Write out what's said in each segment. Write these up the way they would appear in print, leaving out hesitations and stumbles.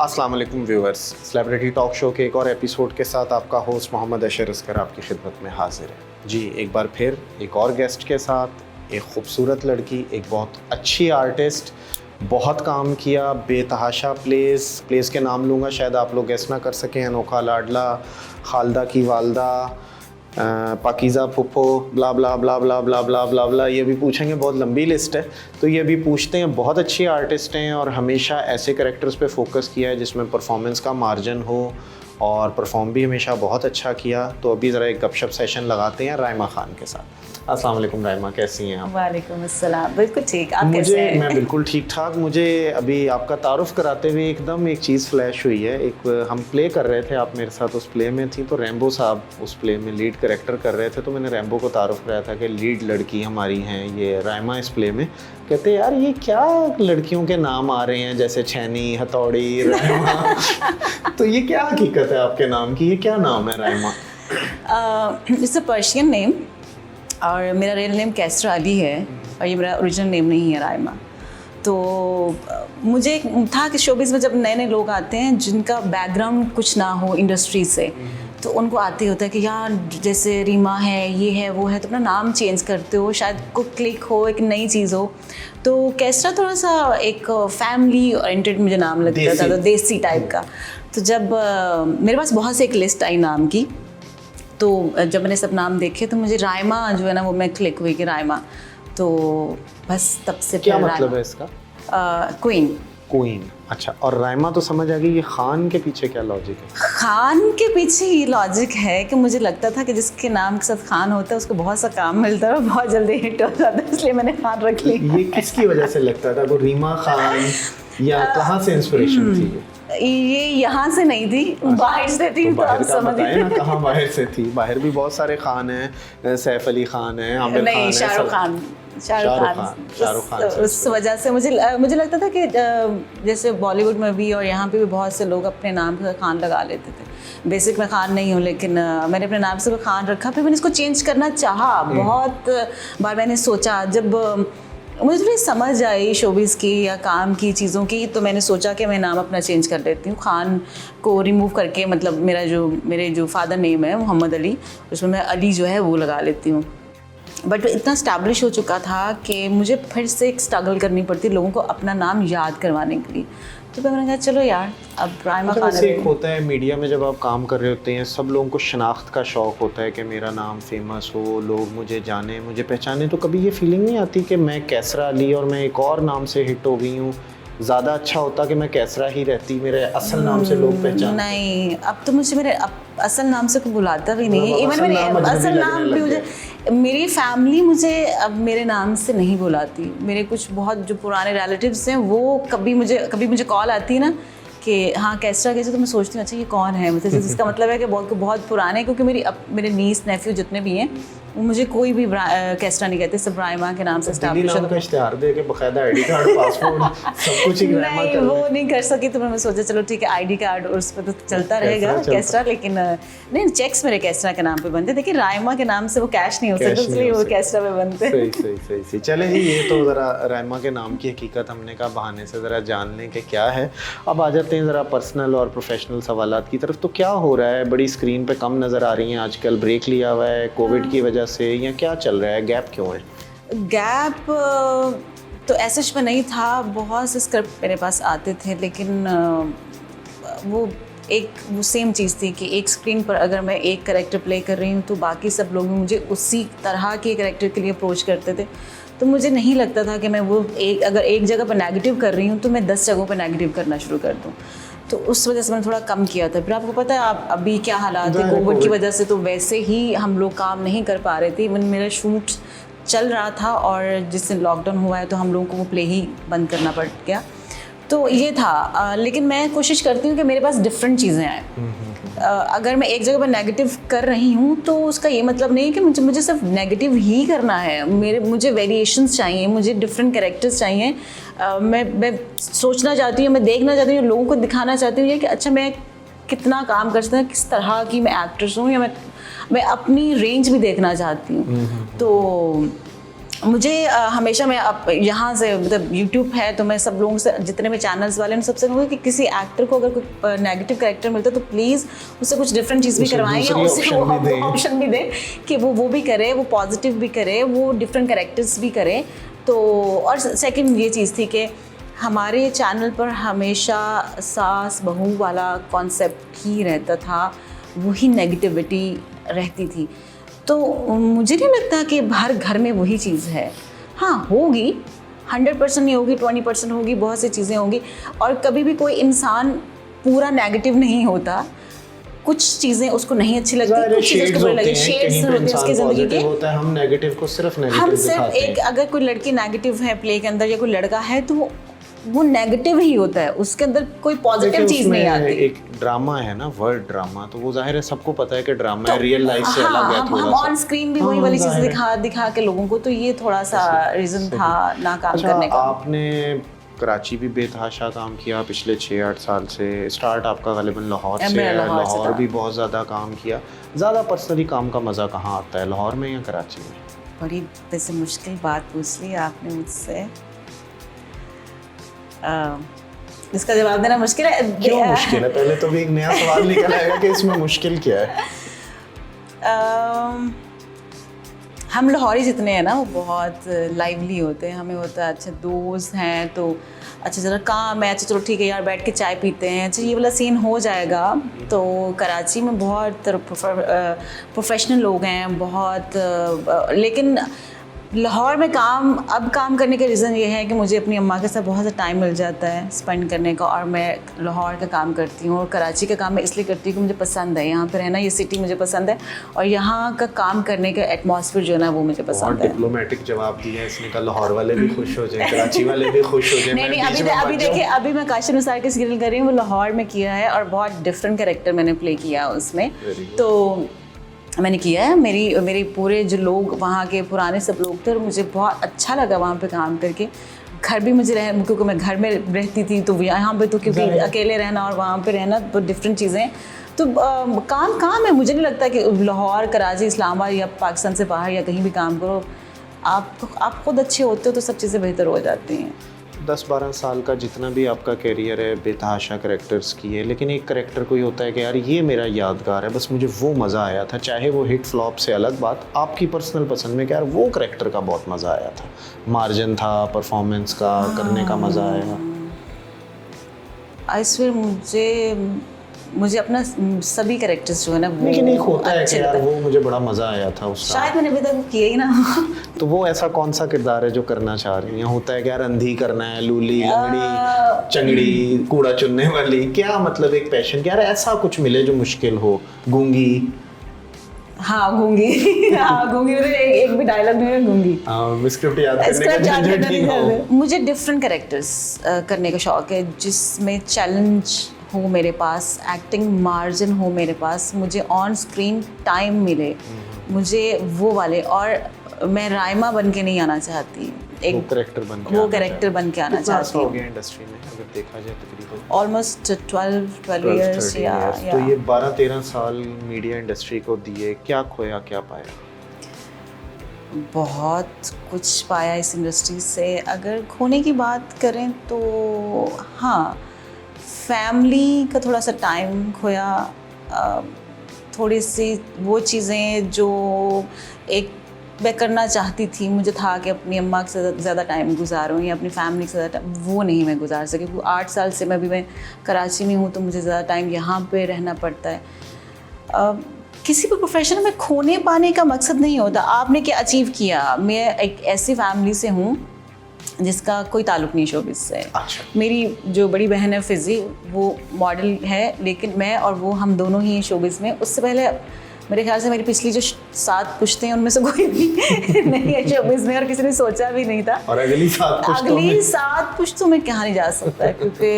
अस्सलाम वालेकुम viewers, celebrity talk show के एक और एपिसोड के साथ आपका होस्ट मोहम्मद अशर अस्कर आपकी खिदमत में हाजिर है। जी, एक बार फिर एक और गेस्ट के साथ, एक खूबसूरत लड़की, एक बहुत अच्छी आर्टिस्ट, बहुत काम किया, बेतहाशा प्लेस के नाम लूँगा, शायद आप लोग गेस ना कर सकें। अनोखा लाडला, खालदा की वालदा, पाकीज़ा पुप्पो, ब्ला ब्ला ब्ला ब्ला ब्ला ब्ला ब्ला ब्ला, ये भी पूछेंगे, बहुत लंबी लिस्ट है। तो ये भी पूछते हैं, बहुत अच्छी आर्टिस्ट हैं और हमेशा ऐसे कैरेक्टर्स पे फोकस किया है जिसमें परफॉर्मेंस का मार्जिन हो और परफॉर्म भी हमेशा बहुत अच्छा किया। तो अभी ज़रा एक गपशप सेशन लगाते हैं राइमा खान के साथ। अस्सलाम वालेकुम राइमा, कैसी हैं आप? वालेकुम अस्सलाम, बिल्कुल ठीक। आप कैसे हैं? मैं बिल्कुल ठीक ठाक। मुझे अभी आपका तारुफ कराते हुए एकदम एक चीज़ फ्लैश हुई है। एक हम प्ले कर रहे थे, आप मेरे साथ उस प्ले में थी, तो रैम्बो साहब उस प्ले में लीड कैरेक्टर कर रहे थे। तो मैंने रैम्बो को तारुफ कराया था कि लीड लड़की हमारी हैं ये राइमा इस प्ले में। कहते यार ये क्या लड़कियों के नाम आ रहे हैं जैसे छैनी, हथौड़ी, राइमा तो ये क्या हकीकत है आपके नाम की, ये क्या नाम है Raima? It's a Persian name और मेरा रियल नेम कैसरा अली है और ये मेरा ओरिजिनल नेम नहीं है राइमा। तो मुझे था कि शोबिज़ में जब नए नए लोग आते हैं जिनका बैकग्राउंड कुछ ना हो इंडस्ट्री से, तो उनको आते होता है कि यार जैसे रीमा है, ये है, वो है, तो अपना नाम चेंज करते हो, शायद को क्लिक हो, एक नई चीज़ हो। तो कैसरा थोड़ा सा एक फैमिली ओरिएंटेड मुझे नाम लगता था, तो देसी टाइप का। तो जब मेरे पास बहुत से एक लिस्ट आई नाम की, तो जब मैंने सब नाम देखे तो मुझे राइमा जो है ना वो मैं क्लिक हुई कि राइमा। तो बस तब से क्या मतलब है इसका? क्वीन। अच्छा, और राइमा तो समझ आ गई, ये खान के पीछे क्या लॉजिक है? खान के पीछे ये लॉजिक है कि मुझे लगता था कि जिसके नाम के साथ खान होता है उसको बहुत सा काम मिलता है और बहुत जल्दी हिट हो जाता है, इसलिए मैंने खान रख ली। ये किसकी वजह से लगता था? वो रीमा खान या कहाँ से इंस्पिरेशन थी? ये यहाँ से नहीं थी, बाहर से थी। तो आप समझिए ना कहाँ बाहर से थी। बाहर भी बहुत सारे खान हैं, सैफ अली खान है, आमिर खान है, शाहरुख खान। उस वजह से मुझे लगता था कि जैसे बॉलीवुड में भी और यहाँ पे भी बहुत से लोग अपने नाम से खान लगा लेते थे। बेसिक मैं खान नहीं हूँ, लेकिन मैंने अपने नाम से खान रखा। फिर मैंने इसको चेंज करना चाहा, बहुत बार मैंने सोचा। जब मुझे थोड़ी समझ आई शोबिज़ की या काम की चीज़ों की, तो मैंने सोचा कि मैं नाम अपना चेंज कर लेती हूँ। खान को रिमूव करके, मतलब मेरे जो फादर नेम है मोहम्मद अली, उसमें मैं अली जो है वो लगा लेती हूँ। बट इतना स्टैब्लिश हो चुका था कि मुझे फिर से एक स्ट्रगल करनी पड़ती लोगों को अपना नाम याद करवाने के लिए। तो फिर मैंने कहा चलो यार अब राइमा खान। एक होता है मीडिया में जब आप काम कर रहे होते हैं, सब लोगों को शनाख्त का शौक़ होता है कि मेरा नाम फेमस हो, लोग मुझे जाने, मुझे पहचाने। तो कभी ये फीलिंग नहीं आती कि मैं कैसरा अली और मैं एक और नाम से हिट हो गई हूँ, ज़्यादा अच्छा होता कि मैं कैसरा ही रहती, मेरे असल नाम से लोग पहचान? नहीं, अब तो मुझे मेरे असल नाम से कोई बुलाता भी नहीं है। इवन मेरे असल नाम भी मुझे, मेरी फैमिली मुझे अब मेरे नाम से नहीं बुलाती। मेरे कुछ बहुत जो पुराने रिलेटिव्स हैं वो कभी मुझे कॉल आती है ना कि हाँ कैसरा कैसे, तो मैं सोचती हूँ अच्छा ये कौन है, मतलब जिसका मतलब है कि बहुत पुराने। क्योंकि मेरे नीस नेफ्यू जितने भी हैं वो मुझे कोई भी कैसरा नहीं कहते, सब राइमा के नाम से स्टैब्लिश है। इश्तिहार दे के बकायदा आईडी कार्ड, पासपोर्ट सब कुछ ही राइमा नहीं, वो नहीं कर सकी। तो मैंने सोचा चलो ठीक है आईडी कार्ड और उस पर तो चलता रहेगा कैसरा, लेकिन नहीं, चेक्स मेरे कैसरा के नाम पे बनते। देखिए राइमा के नाम से वो कैश नहीं हो सकता, इसलिए वो कैसरा पे बनते। सही। चले जी, ये तो ज़रा राइमा के नाम की हकीकत हमने कहा बहाने से ज़रा जान लें कि क्या है। अब आ जाते हैं ज़रा पर्सनल और प्रोफेशनल सवालात की तरफ। तो क्या हो रहा है? बड़ी स्क्रीन पे कम नज़र आ रही हैं आजकल, ब्रेक लिया हुआ है कोविड की वजह से, या क्या चल रहा है? गैप क्यों है? गैप तो ऐसे में नहीं था, बहुत से स्क्रिप्ट मेरे पास आते थे, लेकिन वो सेम चीज़ थी कि एक स्क्रीन पर अगर मैं एक कैरेक्टर प्ले कर रही हूँ तो बाकी सब लोग मुझे उसी तरह के कैरेक्टर के लिए अप्रोच करते थे। तो मुझे नहीं लगता था कि मैं वो अगर एक जगह पर नेगेटिव कर रही हूँ तो मैं 10 जगहों पर नेगेटिव करना शुरू कर दूँ। तो उस वजह से मैंने थोड़ा कम किया था। फिर आपको पता है आप अभी क्या हालात है कोविड की वजह से, तो वैसे ही हम लोग काम नहीं कर पा रहे थे। मेरा शूट चल रहा था और जिस दिन लॉकडाउन हुआ है तो हम लोगों को वो प्ले ही बंद करना पड़ गया। तो ये था, लेकिन मैं कोशिश करती हूँ कि मेरे पास डिफरेंट चीज़ें आएँ। अगर मैं एक जगह पर नेगेटिव कर रही हूँ तो उसका ये मतलब नहीं है कि मुझे सिर्फ नेगेटिव ही करना है। मुझे वेरिएशंस चाहिए, मुझे डिफरेंट कैरेक्टर्स चाहिए। मैं सोचना चाहती हूँ, मैं देखना चाहती हूँ, लोगों को दिखाना चाहती हूँ कि अच्छा मैं कितना काम कर सकता हूँ, किस तरह की मैं एक्ट्रेस हूँ, या मैं अपनी रेंज भी देखना चाहती हूँ। तो मुझे हमेशा मैं अब यहाँ से मतलब यूट्यूब है तो मैं सब लोगों से जितने भी चैनल्स वाले हैं सबसे कहूँगी कि किसी एक्टर को अगर कोई नेगेटिव कैरेक्टर मिलता है तो प्लीज़ उससे कुछ डिफरेंट चीज़ भी करवाएं या उससे ऑप्शन भी दें कि वो भी करे, वो पॉजिटिव भी करे, वो डिफरेंट कैरेक्टर्स भी करे। तो और सेकंड ये चीज़ थी कि हमारे चैनल पर हमेशा सास बहू वाला कॉन्सेप्ट ही रहता था, वही नेगेटिविटी रहती थी। तो मुझे नहीं लगता कि हर घर में वही चीज़ है। हाँ होगी, 100% नहीं होगी, 20% होगी, बहुत सी चीज़ें होंगी। और कभी भी कोई इंसान पूरा नेगेटिव नहीं होता, कुछ चीज़ें उसको नहीं अच्छी लगती, कुछ चीज़ें उसको बुरी लगती, शेड्स होते हैं उसकी ज़िंदगी के। होता है, हम नेगेटिव को सिर्फ नेगेटिव हम दिखाते सिर्फ एक, अगर कोई लड़की नेगेटिव है प्ले के अंदर या कोई लड़का है तो वो नेगेटिव ही होता है, उसके अंदर कोई पॉजिटिव चीज़ नहीं आती। एक ड्रामा है ना, वर्ड ड्रामा, तो वो जाहिर है सबको पता है कि ड्रामा है, रियल लाइफ से अलग है थोड़ा सा। हम ऑन स्क्रीन भी वही वाली चीज़ दिखा के लोगों को, तो ये थोड़ा सा रीज़न था ना काम करने का। आपने कराची भी बेतहाशा काम किया पिछले 6-8 साल से, स्टार्ट आपका गालिबन लाहौर से है, लाहौर भी बहुत ज़्यादा काम किया। ज़्यादा पर्सनली काम का मज़ा कहाँ आता है, लाहौर में या कराची में? बड़ी वैसे मुश्किल बात पूछ ली आपने मुझसे, इसका जवाब देना मुश्किल है। क्यों मुश्किल है? पहले तो भी एक नया सवाल निकल आएगा कि इसमें मुश्किल क्या है। हम लाहौरी जितने हैं ना वो बहुत लाइवली होते हैं, हमें होता है अच्छा दोस्त हैं तो अच्छा ज़रा काम है, अच्छा चलो ठीक है यार बैठ के चाय पीते हैं, अच्छा ये वाला सीन हो जाएगा। तो कराची में बहुत प्रोफेशनल लोग हैं बहुत, लेकिन लाहौर में काम करने का रीज़न ये है कि मुझे अपनी अम्मा के साथ बहुत सा टाइम मिल जाता है स्पेंड करने का, और मैं लाहौर का काम करती हूँ। और कराची का काम मैं इसलिए करती हूँ कि मुझे पसंद है यहाँ पे रहना, ये सिटी मुझे पसंद है और यहाँ का काम करने का एटमॉस्फेयर जो है ना वो मुझे पसंद है। डिप्लोमेटिक जवाब दिया है इसने, कहा लाहौर वाले भी खुश हो जाए, कराची वाले भी खुश हो जाए। नहीं, अभी देखिए, अभी मैं काशिफ निसार के सीरियल कर रही हूँ, वो लाहौर में किया है और बहुत डिफरेंट कैरेक्टर मैंने प्ले किया उसमें। तो मैंने किया है, मेरी पूरे जो लोग वहाँ के पुराने सब लोग थे और मुझे बहुत अच्छा लगा वहाँ पे काम करके। घर भी मुझे क्योंकि मैं घर में रहती थी तो यहाँ पे तो क्योंकि अकेले रहना और वहाँ पे रहना तो डिफरेंट चीज़ें, तो काम है। मुझे नहीं लगता कि लाहौर, कराची, इस्लामाबाद या पाकिस्तान से बाहर या कहीं भी काम करो, आप खुद अच्छे होते हो तो सब चीज़ें बेहतर हो जाती हैं। 10-12 साल का जितना भी आपका कैरियर है बेतहाशा कैरेक्टर्स की है, लेकिन एक कैरेक्टर कोई होता है कि यार ये मेरा यादगार है, बस मुझे वो मज़ा आया था, चाहे वो हिट फ्लॉप से अलग बात, आपकी पर्सनल पसंद में कि यार वो कैरेक्टर का बहुत मज़ा आया था, मार्जिन था, परफॉर्मेंस का करने का मज़ा आया। आई मुझे अपना सभी कैरेक्टर्स जो है ना वो, लेकिन एक होता है कि यार वो मुझे बड़ा मज़ा आया था उसका, शायद मैंने अभी तक किया ही ना। तो वो ऐसा कौन सा किरदार है जो करना चाह रही हैं? होता है कि यार अंधी करना है, लूली, लंगड़ी, चंगड़ी, कूड़ा चुनने वाली, क्या मतलब एक पैशन, क्या यार ऐसा कुछ मिले जो मुश्किल हो, गूंगी? हाँ गूंगी, हाँ गूंगी, एक भी डायलॉग नहीं है गूंगी। स्क्रिप्ट याद करने का झंझट नहीं हो। मुझे डिफरेंट कैरेक्टर्स करने का शौक है जिसमें चैलेंज हो मेरे पास, एक्टिंग मार्जिन हो मेरे पास, मुझे ऑन स्क्रीन टाइम मिले, मुझे वो वाले, और मैं राइमा बन के नहीं आना चाहती, एक वो कैरेक्टर बन के आना चाहती हूँ। इंडस्ट्री में अगर देखा जाए तकरीबन ऑलमोस्ट 12 इयर्स या तो ये 12-13 साल मीडिया इंडस्ट्री को दिए, क्या खोया क्या पाया? बहुत कुछ पाया इस इंडस्ट्री से। अगर खोने की बात करें तो हाँ, फैमिली का थोड़ा सा टाइम खोया, थोड़ी सी वो चीज़ें जो एक मैं करना चाहती थी, मुझे था कि अपनी अम्मा के साथ ज़्यादा टाइम गुजारूँ या अपनी फैमिली के साथ, वो नहीं मैं गुजार सकी क्योंकि 8 साल से मैं कराची में हूँ तो मुझे ज़्यादा टाइम यहाँ पे रहना पड़ता है। किसी भी प्रोफेशन में खोने पाने का मकसद नहीं होता आपने क्या अचीव किया। मैं एक ऐसी फैमिली से हूँ जिसका कोई ताल्लुक़ नहीं शोबिस से। अच्छा। मेरी जो बड़ी बहन है फिज़ी, वो मॉडल है, लेकिन मैं और वो हम दोनों ही शोबिस में। उससे पहले मेरे ख्याल से मेरी पिछली जो 7 पुश्तें हैं उनमें से कोई भी नहीं है शोबिस में और किसी ने सोचा भी नहीं था। और अगली 7 पुश्तों में कहाँ नहीं जा सकता है क्योंकि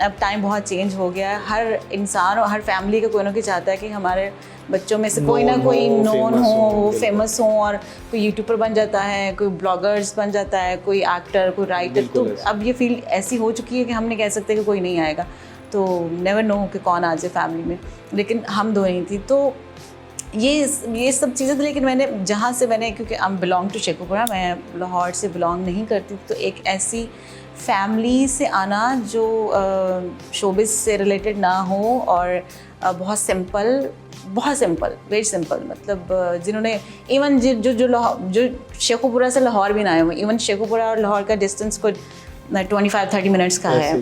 अब टाइम बहुत चेंज हो गया है। हर इंसान और हर फैमिली का कोई ना कोई चाहता है कि हमारे बच्चों में से कोई ना कोई नोन हो, वो फेमस हो, और कोई यूट्यूबर बन जाता है, कोई ब्लॉगर्स बन जाता है, कोई एक्टर, कोई राइटर। तो अब ये फील्ड ऐसी हो चुकी है कि हम नहीं कह सकते कि कोई नहीं आएगा, तो नेवर नो कि कौन आ जाए फैमिली में, लेकिन हम दो नहीं थी। तो ये सब चीज़ें थी, लेकिन मैंने जहाँ से मैंने, क्योंकि आई बिलोंग टू शेखुपुरा, मैं लाहौर से बिलोंग नहीं करती, तो एक ऐसी फैमिली से आना जो शोबिस से रिलेटेड ना हो और बहुत सिंपल, वेरी सिंपल, मतलब जिन्होंने इवन जो शेखुपुरा से लाहौर भी ना आए हुए, इवन शेखुपुरा और लाहौर का डिस्टेंस कोई 25-30 मिनट्स का है,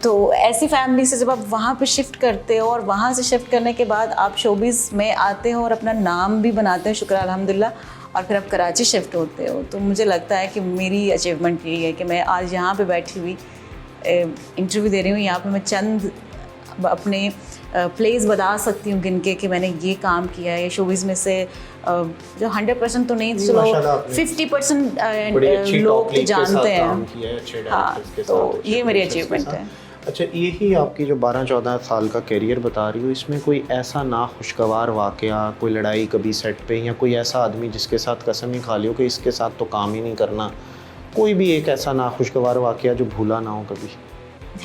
तो ऐसी फैमिली से जब आप वहाँ पे शिफ्ट करते हो और वहाँ से शिफ्ट करने के बाद आप शोबिज़ में आते हो और अपना नाम भी बनाते हैं, शुक्र अल्हम्दुलिल्लाह, और फिर आप कराची शिफ्ट होते हो, तो मुझे लगता है कि मेरी अचीवमेंट यही है कि मैं आज यहाँ पे बैठी हुई इंटरव्यू दे रही हूँ। यहाँ पे मैं चंद अपने प्लेस बता सकती हूँ गिन के कि मैंने ये काम किया है शोबिज़ में से, जो 100% तो नहीं, चलो 50% लोग जानते हैं। हाँ, तो ये मेरी अचीवमेंट है। अच्छा, यही आपकी जो 12-14 साल का करियर बता रही हो, इसमें कोई ऐसा ना खुशगवार वाक़या, कोई लड़ाई कभी सेट पे, या कोई ऐसा आदमी जिसके साथ कसम ही खा लियो कि इसके साथ तो काम ही नहीं करना, कोई भी एक ऐसा ना खुशगवार वाक़या जो भूला ना हो कभी?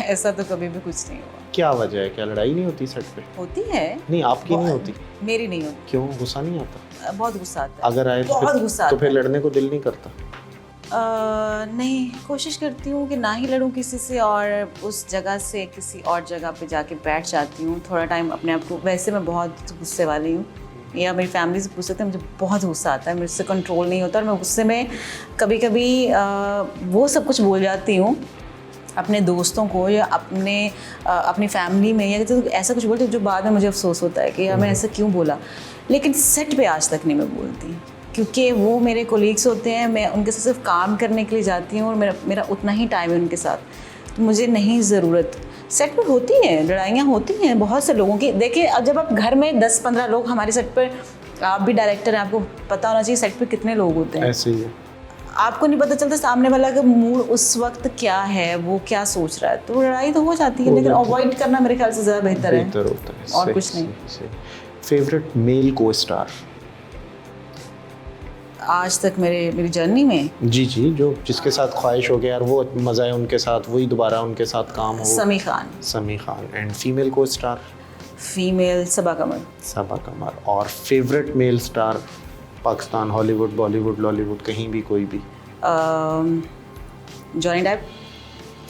ऐसा तो कभी भी कुछ नहीं हुआ। क्या वजह है? क्या लड़ाई नहीं होती सेट पे? होती है। नहीं, आपकी नहीं होती? मेरी नहीं होती। क्यों? गुस्सा नहीं आता? बहुत गुस्सा आता है। अगर आए तो फिर लड़ने को दिल नहीं करता? नहीं, कोशिश करती हूँ कि ना ही लड़ूँ किसी से, और उस जगह से किसी और जगह पे जाके बैठ जाती हूँ थोड़ा टाइम अपने आप को। वैसे मैं बहुत गुस्से वाली हूँ, या मेरी फैमिली से पूछते हैं, मुझे बहुत गुस्सा आता है, मेरे से कंट्रोल नहीं होता, और मैं गुस्से में कभी कभी वो सब कुछ बोल जाती हूँ अपने दोस्तों को या अपनी फैमिली में, या तो ऐसा कुछ बोलती हूँ जो बाद में मुझे अफसोस होता है कि यार मैं ऐसा क्यों बोला। लेकिन सेट पे आज तक नहीं मैं बोलती, क्योंकि वो मेरे कोलीग्स होते हैं, मैं उनके साथ सिर्फ काम करने के लिए जाती हूँ और मेरा उतना ही टाइम है उनके साथ, तो मुझे नहीं ज़रूरत। सेट पर होती हैं लड़ाइयाँ, होती हैं बहुत से लोगों की। देखिए, अब जब आप घर में 10-15 लोग हमारे सेट पर, आप भी डायरेक्टर हैं, आपको पता होना चाहिए सेट पर कितने लोग होते हैं। ऐसे ही है, आपको नहीं पता चलता सामने वाला का मूड उस वक्त क्या है, वो क्या सोच रहा है, तो लड़ाई तो हो जाती है, लेकिन अवॉइड करना मेरे ख्याल से ज़्यादा बेहतर होता है, और कुछ नहीं। फेवरेट मेल को स्टार आज तक मेरी जर्नी में? जी, जिसके साथ ख्वाहिश हो गया यार, वो मज़ा है उनके साथ, वही दोबारा उनके साथ काम हो। समी खान। एंड फीमेल को स्टार? फीमेल सबा कमर। और favourite male star Pakistan, Hollywood, Bollywood, Lollywood, कहीं भी, कोई भी? जॉनी डेप,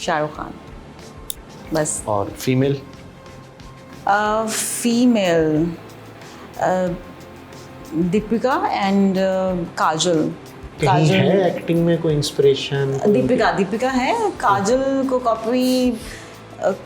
शाहरुख खान, बस। और फीमेल? दीपिका एंड काजल। है एक्टिंग में कोई इंस्पिरेशन? दीपिका है। काजल को कॉपी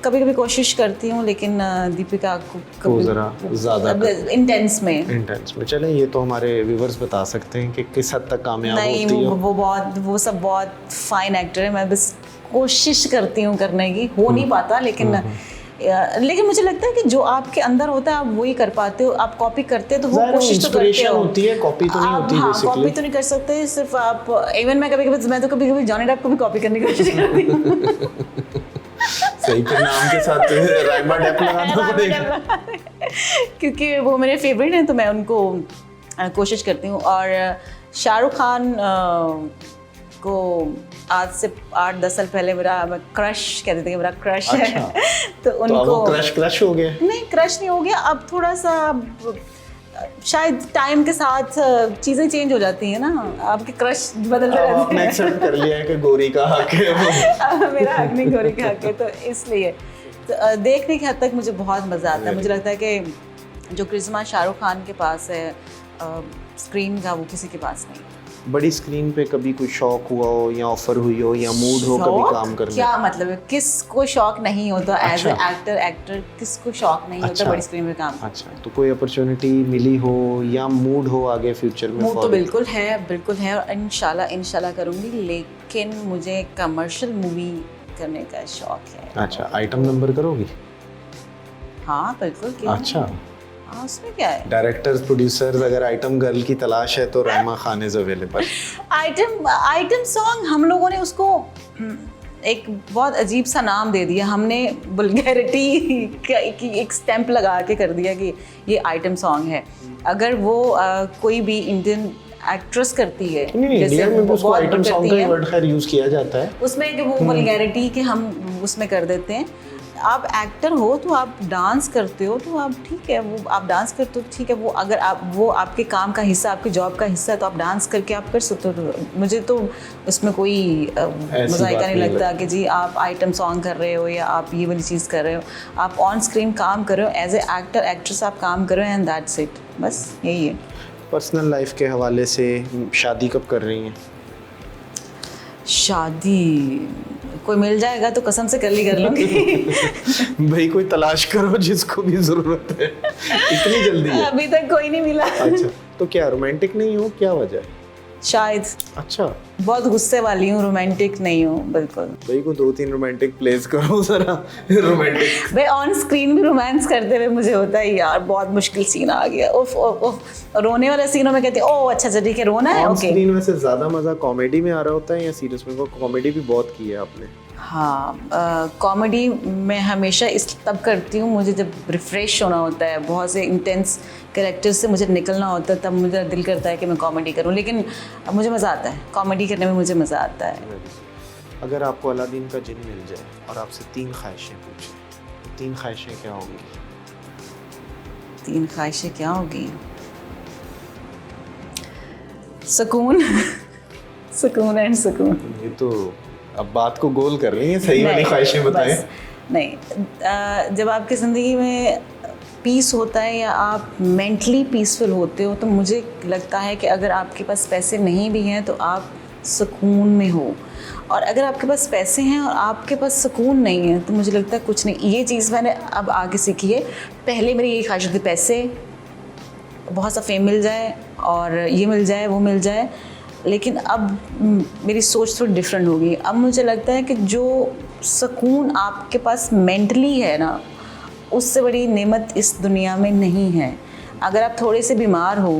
कभी कोशिश करती हूँ, लेकिन दीपिका को ज़रा ज़्यादा इंटेंस में। चलें, ये तो हमारे व्यूवर्स बता सकते हैं कि किस हद तक कामयाब होती है। वो सब बहुत फाइन एक्टर है, मैं बस कोशिश करती हूँ करने की, हो नहीं पाता, लेकिन मुझे लगता है कि जो आपके अंदर होता है आप वही कर पाते हो। आप कॉपी करते हो तो वो कोशिश तो करते हो, होती है, कॉपी तो नहीं होती। हाँ, कॉपी तो नहीं कर सकते सिर्फ आप। इवन मैं कभी जॉनी डेप को भी कॉपी करने की कोशिश करती हूँ। सही, के नाम के साथ राइमा डेप लगाना पड़ेगा, क्योंकि वो मेरे फेवरेट हैं, तो मैं उनको कोशिश करती हूँ। और शाहरुख खान को आज से 8-10 साल पहले मेरा क्रश कहते थे कि मेरा क्रश है। तो उनको क्रश हो गया? नहीं, क्रश नहीं हो गया, अब थोड़ा सा शायद टाइम के साथ चीज़ें चेंज हो जाती हैं ना, आपके क्रश बदलते रहते हैं। आपने एक्सेप्ट कर लिया है कि गोरी का हक है। मेरा हक नहीं, गोरी का हक है, तो इसलिए तो देखने की हद तक मुझे बहुत मज़ा आता है। मुझे लगता है कि जो क्रिश्मा शाहरुख खान के पास है स्क्रीन का, वो किसी के पास नहीं। बड़ी स्क्रीन पे कभी कोई शौक हुआ हो, या ऑफर हुई हो, या मूड हो कभी काम करने? क्या मतलब है, किसको शौक नहीं होता? एज ए एक्टर किसको शौक नहीं होता बड़ी स्क्रीन पे काम? अच्छा, तो कोई अपॉर्चुनिटी मिली हो या मूड हो आगे फ्यूचर में? मूड तो बिल्कुल है और इंशाल्लाह करूँगी, लेकिन मुझे कमर्शियल मूवी करने का शौक है। अच्छा, आइटम नंबर करोगी? हाँ बिल्कुल। अच्छा, उसमें क्या है? डायरेक्टर्स, प्रोड्यूसर्स, अगर आइटम गर्ल की तलाश है तो Raima Khan is available. Item song हम लोगों ने उसको एक बहुत अजीब सा नाम दे दिया, हमने वल्गैरिटी की एक स्टैंप लगा के कर दिया कि ये आइटम सॉन्ग है। अगर वो कोई भी इंडियन एक्ट्रेस करती है, जैसे वो आइटम सॉन्ग का वर्ड खैर यूज किया जाता है उसमें, कि वो वल्गैरिटी के हम उसमें कर देते हैं, आप एक्टर हो तो आप डांस करते हो तो आप ठीक है, वो आप डांस करते हो ठीक है, वो अगर आप वो आपके काम का हिस्सा, आपके जॉब का हिस्सा है तो आप डांस करके आप कर सकते हो। मुझे तो उसमें कोई मज़ाइका नहीं लगता कि जी आप आइटम सॉन्ग कर रहे हो या आप ये वाली चीज़ कर रहे हो। आप ऑन स्क्रीन काम कर रहे हो, एज ए एक्टर एक्ट्रेस आप काम कर रहे हो, एंड दैट्स इट, बस यही है। पर्सनल लाइफ के हवाले से शादी कब कर रही हैं? शादी कोई मिल जाएगा तो कसम से कर लूँगी। भाई कोई तलाश करो जिसको भी ज़रूरत है, इतनी जल्दी है? अभी तक कोई नहीं मिला। अच्छा, तो क्या रोमांटिक नहीं हो, क्या वजह है? शायद अच्छा, बहुत गुस्से वाली हूँ, रोमांटिक नहीं हूँ बिल्कुल। भाई को 2-3 रोमांटिक प्लेस करो जरा, रोमांटिक। भाई ऑन स्क्रीन भी रोमांस करते हुए मुझे होता है यार बहुत मुश्किल सीन आ गया, उफ उफ उफ। रोने वाले सीनों में कहती हूँ ओह अच्छा ठीक है रोना है, ऑन ओके। स्क्रीन में से ज़्यादा मज़ा कॉमेडी में आ रहा होता है या सीरियस में? कॉमेडी भी बहुत की है आपने। हाँ, कॉमेडी मैं हमेशा इस तब करती हूँ मुझे जब रिफ़्रेश होना होता है, बहुत से इंटेंस कैरेक्टर से मुझे निकलना होता है, तब मुझे दिल करता है कि मैं कॉमेडी करूँ। लेकिन मुझे मज़ा आता है कॉमेडी करने में, मुझे मज़ा आता है। अगर आपको अलादीन का जिन मिल जाए और आपसे 3 ख्वाहिशें पूछें, 3 ख्वाहिशें क्या होंगी? 3 ख्वाहिशें क्या होगी? सुकून। सुकून एंड सुकून। ये तो अब बात को गोल कर रही हैं, सही वाली ख्वाहिशें बताएं। नहीं, जब आपकी ज़िंदगी में पीस होता है या आप मेंटली पीसफुल होते हो तो मुझे लगता है कि अगर आपके पास पैसे नहीं भी हैं तो आप सुकून में हो, और अगर आपके पास पैसे हैं और आपके पास सुकून नहीं है तो मुझे लगता है कुछ नहीं। ये चीज़ मैंने अब आगे सीखी है। पहले मेरी यही ख्वाहिश थी पैसे, बहुत सा फेम मिल जाए और ये मिल जाए वो मिल जाए, लेकिन अब मेरी सोच थोड़ी डिफरेंट हो गई। अब मुझे लगता है कि जो सुकून आपके पास मेंटली है ना, उससे बड़ी नेमत इस दुनिया में नहीं है। अगर आप थोड़े से बीमार हो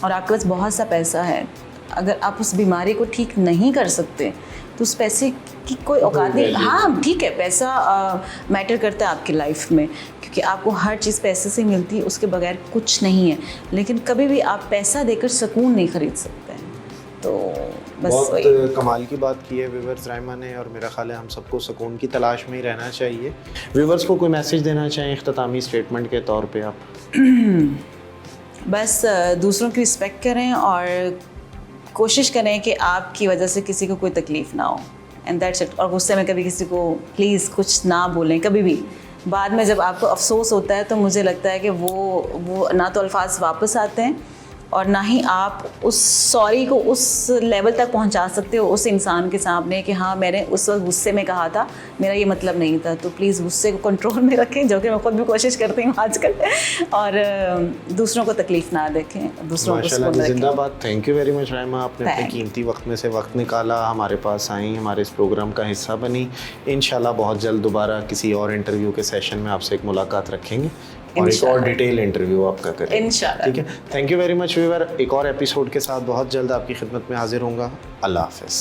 और आपके पास बहुत सा पैसा है, अगर आप उस बीमारी को ठीक नहीं कर सकते तो उस पैसे की कोई औकात नहीं। हाँ ठीक है, पैसा मैटर करता है आपकी लाइफ में, क्योंकि आपको हर चीज़ पैसे से मिलती है, उसके बगैर कुछ नहीं है। लेकिन कभी भी आप पैसा देकर सुकून नहीं खरीद सकते हैं। तो बस बहुत कमाल की बात की है व्यूवर्स राइमा ने, और मेरा ख्याल है हम सबको सुकून की तलाश में ही रहना चाहिए। व्यूवर्स को कोई मैसेज देना चाहें इख्तितामी स्टेटमेंट के तौर पे आप? बस दूसरों की रिस्पेक्ट करें और कोशिश करें कि आपकी वजह से किसी को कोई तकलीफ़ ना हो, एंड दैट्स इट। और गुस्से में कभी किसी को प्लीज़ कुछ ना बोलें कभी भी। बाद में जब आपको अफसोस होता है तो मुझे लगता है कि वो ना तो अल्फाज वापस आते हैं और ना ही आप उस सॉरी को उस लेवल तक पहुंचा सकते हो उस इंसान के सामने कि हाँ मैंने उस वक्त गुस्से में कहा था, मेरा ये मतलब नहीं था। तो प्लीज़ गुस्से को कंट्रोल में रखें, जो कि मैं खुद भी कोशिश करती हूँ आजकल, और दूसरों को तकलीफ़ ना देखें, दूसरों को सुकून रखें। जिंदाबाद। Thank you very much Raima, आपने अपने कीमती वक्त में से वक्त निकाला, हमारे पास आई, हमारे इस प्रोग्राम का हिस्सा बनी। इंशाल्लाह बहुत जल्द दोबारा किसी और इंटरव्यू के सेशन में आपसे एक मुलाकात रखेंगे और एक और डिटेल इंटरव्यू आपका करें इंशाल्लाह। ठीक है, thank you very much viewer. एक और एपिसोड के साथ बहुत जल्द आपकी खिदमत में हाजिर होऊंगा। अल्लाह हाफ़िज़।